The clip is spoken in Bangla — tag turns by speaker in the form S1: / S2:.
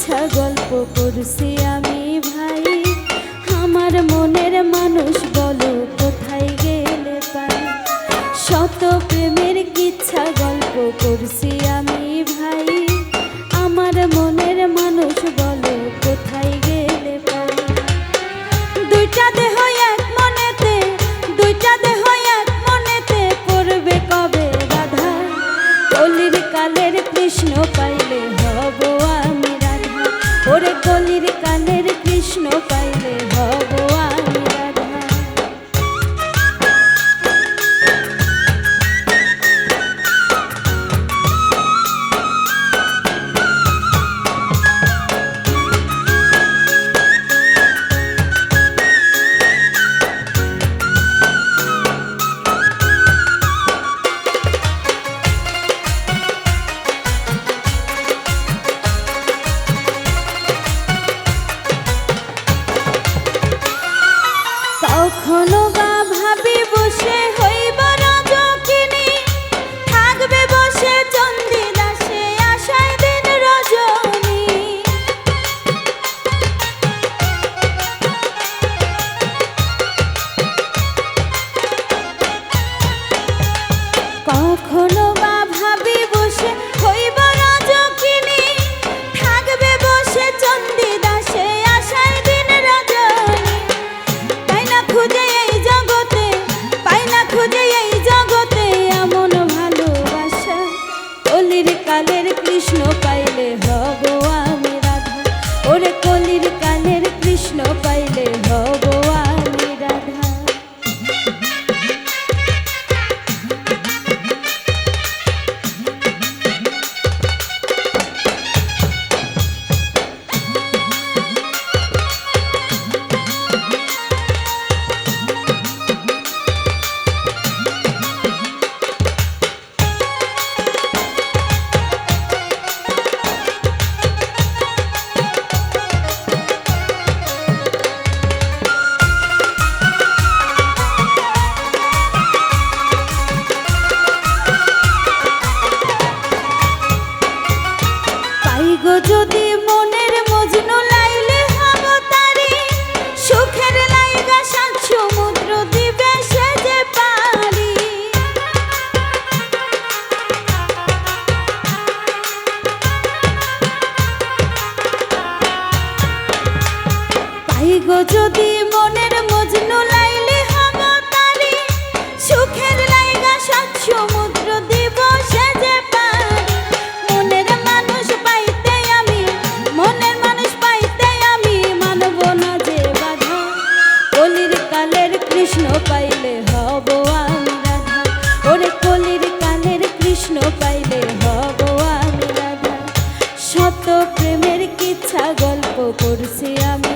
S1: কিচ্ছা গল্প করছি আমি ভাই, আমার মনের মানুষ বলো কোথায় গেলে পাই। শত প্রেমের কিচ্ছা গল্প করছি আমি ভাই, আমার মনের মানুষ বলো কোথায় গেলে পাই। দুইটা দেহ এক মনেতে, দুইটা দেহ এক মনেতে পড়বে কবে বাধা। কলির কালের কৃষ্ণ পাইলে হব আমি রাধা, ওরে কলির কালের কৃষ্ণ পাইলে হব আমি রাধা। কখনো বা ভাবি বসে হইব রজকিনী, থাকবে বসে চন্ডী দাসে আশায় দিন রজনী। কখনো বা ভাবি বসে হইব রজকিনী, থাকবে বসে চন্ডী দাসে আশায় দিন রজনী। পাই না খুঁজে এই জগতে, পাই না খুঁজে এই জগতে এমন ভালোবাসা। কলির কালের কৃষ্ণ পাইলে হব আমি রাধা, ওরে কলির কালের কৃষ্ণ পাইলে হব আমি রাধা। গো যদি মনের মজনু লাইলে হব তারি, সুখের লাইগা সাত সমুদ্র দিবে সে যে পারি। পাই গো যদি মনের মজনু লাইলে হব তারি, সুখের লাইগা সাত সমুদ্র দিব সে যে পারি। মনের মানুষ পাইতে আমি, মনের মানুষ পাইতে আমি মানব না যে বাধা। কলির কালের কৃষ্ণ পাইলে হব আমি রাধা, ওরে কলির কালের কৃষ্ণ পাইলে হব আমি রাধা। শত প্রেমের কিচ্ছা গল্প করছি আমি